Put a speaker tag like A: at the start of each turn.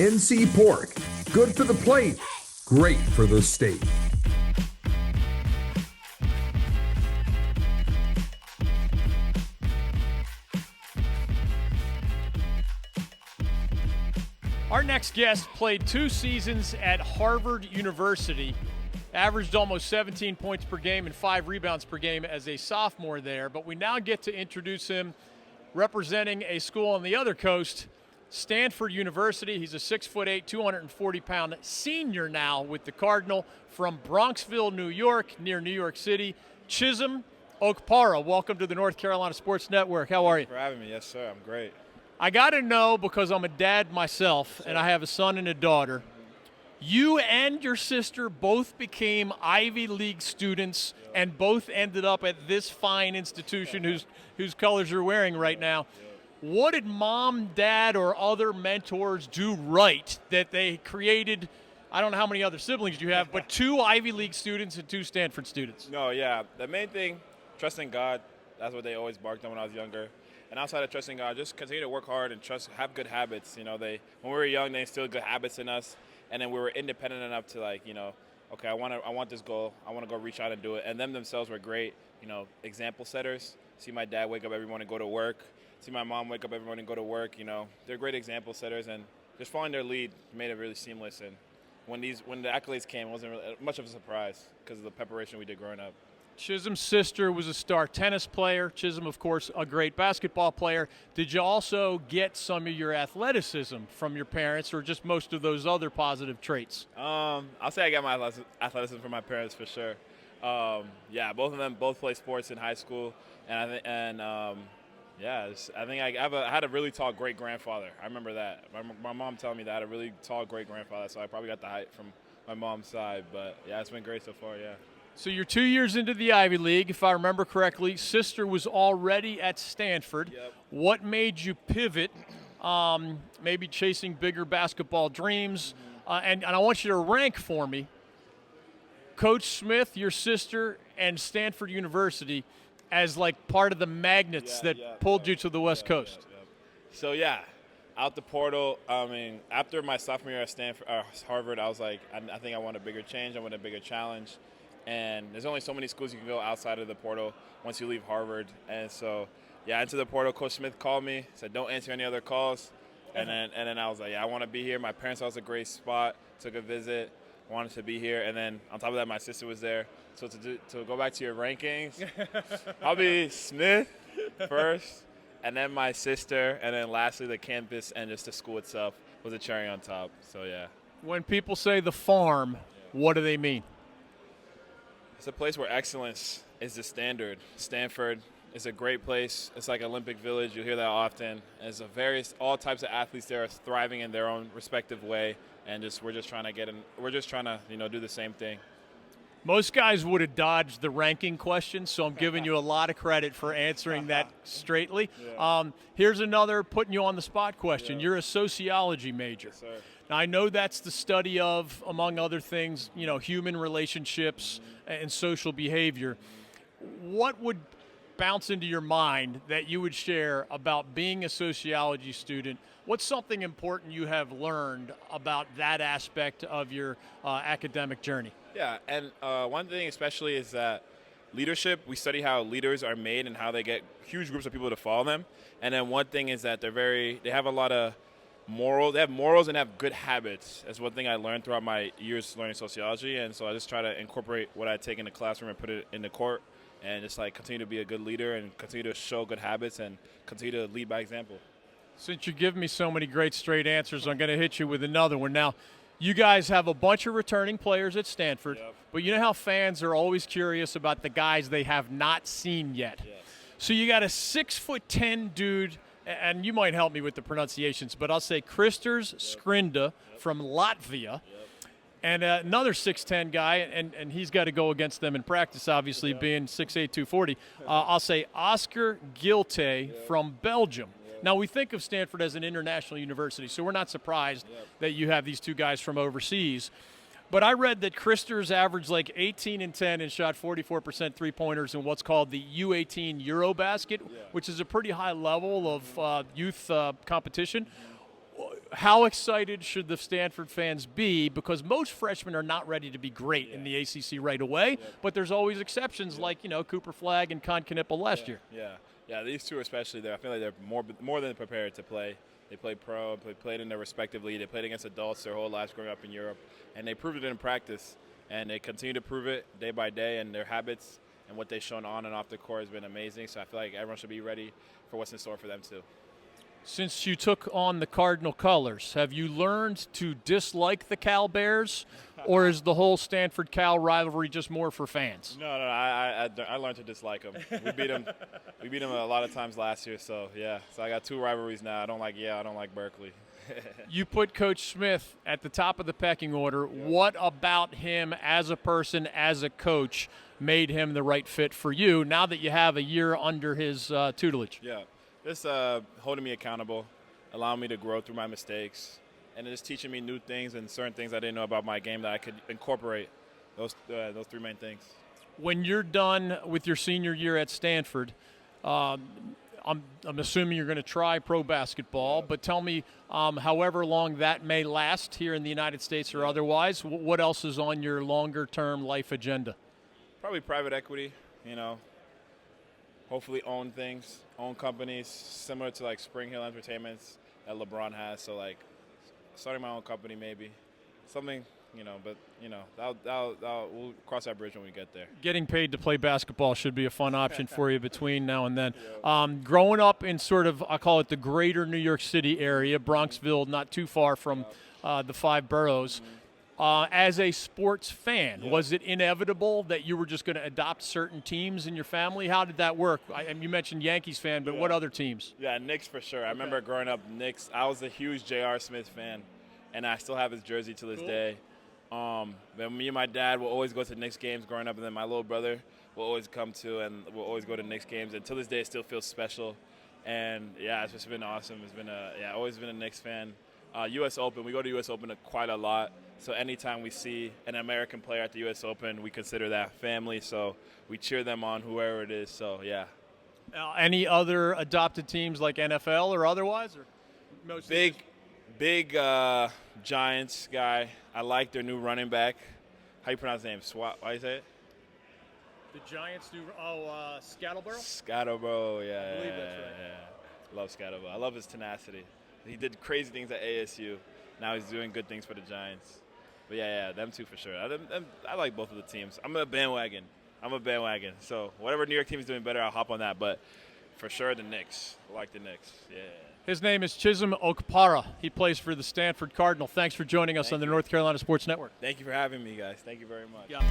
A: NC pork. Good for the plate, great for the state.
B: Our next guest played 2 seasons at Harvard University, averaged almost 17 points per game and 5 rebounds per game as a sophomore there. But we now get to introduce him representing a school on the other coast, Stanford University. He's a 6'8", 240-pound senior now with the Cardinal from Bronxville, New York, near New York City. Chisom Okpara, welcome to the North Carolina Sports Network. How are you?
C: Thanks for having me. Yes, sir. I'm great.
B: I got to know, because I'm a dad myself, and I have a son and a daughter, you and your sister both became Ivy League students and both ended up at this fine institution whose colors you're wearing right now. What did mom, dad, or other mentors do right that they created, I don't know how many other siblings you have, but 2 Ivy League students and 2 Stanford students?
C: No, yeah. The main thing, trusting God, that's what they always barked on when I was younger. And outside of trusting God, just continue to work hard and have good habits. You know, when we were young, they instilled good habits in us. And then we were independent enough to, okay, I want this goal. I want to go reach out and do it. And them themselves were great, example setters. See my dad wake up every morning and go to work. See my mom wake up every morning and go to work. They're great example setters. And just following their lead made it really seamless. And when the accolades came, it wasn't really much of a surprise because of the preparation we did growing up.
B: Chisom's sister was a star tennis player. Chisom, of course, a great basketball player. Did you also get some of your athleticism from your parents, or just most of those other positive traits?
C: I'll say I got my athleticism from my parents for sure. Yeah, both of them played sports in high school, I think I had a really tall great grandfather. I remember that. My mom telling me that I had a really tall great grandfather, so I probably got the height from my mom's side. But yeah, it's been great so far. Yeah.
B: So you're 2 years into the Ivy League, if I remember correctly. Sister was already at Stanford.
C: Yep.
B: What made you pivot, maybe chasing bigger basketball dreams? And I want you to rank for me Coach Smith, your sister, and Stanford University as like part of the magnets that pulled you to the West Coast.
C: So, out the portal, after my sophomore year at Harvard, I was like, I think I want a bigger change. I want a bigger challenge. And there's only so many schools you can go outside of the portal once you leave Harvard. And so, into the portal, Coach Smith called me, said, don't answer any other calls. And then I was like, I want to be here. My parents thought it was a great spot, took a visit, wanted to be here. And then on top of that, my sister was there. So to go back to your rankings, I'll be Smith first, and then my sister, and then lastly the campus and just the school itself was a cherry on top. So, yeah.
B: When people say the farm, what do they mean?
C: It's a place where excellence is the standard. Stanford is a great place. It's like Olympic Village. You'll hear that often. There's all types of athletes there are thriving in their own respective way, and we're just trying to do the same thing.
B: Most guys would have dodged the ranking question, so I'm giving you a lot of credit for answering that straightly. Yeah. Here's another putting you on the spot question. Yeah. You're a sociology major.
C: Yes, sir.
B: Now, I know that's the study of, among other things, human relationships and social behavior. What would bounce into your mind that you would share about being a sociology student? What's something important you have learned about that aspect of your academic journey?
C: Yeah, and one thing especially is that leadership, we study how leaders are made and how they get huge groups of people to follow them. And then one thing is that they have a lot of morals. They have morals and have good habits. That's one thing I learned throughout my years learning sociology. And so I just try to incorporate what I take in the classroom and put it in the court, and just continue to be a good leader and continue to show good habits and continue to lead by example.
B: Since you give me so many great straight answers, I'm going to hit you with another one. Now, you guys have a bunch of returning players at Stanford, but you know how fans are always curious about the guys they have not seen yet.
C: Yes.
B: So you got a 6'10" dude, and you might help me with the pronunciations, but I'll say Kristers Skrinda from Latvia, and another 6'10" guy, and he's got to go against them in practice, obviously, being 6'8", 240. I'll say Oscar Gilte from Belgium. Now, we think of Stanford as an international university, so we're not surprised that you have these two guys from overseas. But I read that Kristers averaged like 18 and 10 and shot 44% three-pointers in what's called the U18 Eurobasket, which is a pretty high level of youth competition. how excited should the Stanford fans be? Because most freshmen are not ready to be great in the ACC right away, but there's always exceptions like, Cooper Flagg and Con Knipple last year.
C: Yeah, these two especially, I feel like they're more than prepared to play. They played pro, they played in their respective league. They played against adults their whole lives growing up in Europe, and they proved it in practice. And they continue to prove it day by day, and their habits and what they've shown on and off the court has been amazing. So I feel like everyone should be ready for what's in store for them too.
B: Since you took on the Cardinal colors, have you learned to dislike the Cal Bears, or is the whole Stanford-Cal rivalry just more for fans?
C: No, I learned to dislike them. We beat them. We beat them a lot of times last year. So yeah, so I got 2 rivalries now. I don't like Berkeley.
B: You put Coach Smith at the top of the pecking order. Yeah. What about him as a person, as a coach, made him the right fit for you now that you have a year under his tutelage?
C: Yeah, just holding me accountable, allowing me to grow through my mistakes, and just teaching me new things and certain things I didn't know about my game that I could incorporate. Those 3 main things.
B: When you're done with your senior year at Stanford, I'm assuming you're going to try pro basketball, but tell me, however long that may last here in the United States or otherwise, what else is on your longer-term life agenda?
C: Probably private equity, hopefully own things, own companies, similar to like Spring Hill Entertainments that LeBron has. So like starting my own company maybe, something. But we'll cross that bridge when we get there.
B: Getting paid to play basketball should be a fun option for you between now and then. Growing up in sort of, I call it the greater New York City area, Bronxville, not too far from the 5 boroughs. As a sports fan, was it inevitable that you were just going to adopt certain teams in your family? How did that work? You mentioned Yankees fan, but what other teams?
C: Yeah, Knicks for sure. I remember growing up, Knicks. I was a huge J.R. Smith fan, and I still have his jersey to this day. But me and my dad will always go to Knicks games growing up, and then my little brother will always come to, and we'll always go to Knicks games. And to this day, it still feels special. And yeah, it's just been awesome. It's been always been a Knicks fan. U.S. Open, we go to U.S. Open quite a lot. So anytime we see an American player at the U.S. Open, we consider that family. So we cheer them on, whoever it is. So yeah.
B: Any other adopted teams like NFL or otherwise, or mostly
C: big Giants guy. I like their new running back. How you pronounce his name? How you say it?
B: The Giants do. Scattleboro?
C: Scattleboro, yeah.
B: I believe that's right.
C: Yeah. Love Scattleboro. I love his tenacity. He did crazy things at ASU. Now he's doing good things for the Giants. But yeah, them two for sure. I like both of the teams. I'm a bandwagon. So whatever New York team is doing better, I'll hop on that. But for sure, the Knicks. I like the Knicks. Yeah.
B: His name is Chisom Okpara. He plays for the Stanford Cardinal. Thanks for joining us on the North Carolina Sports Network.
C: Thank you for having me, guys. Thank you very much.
B: Yeah.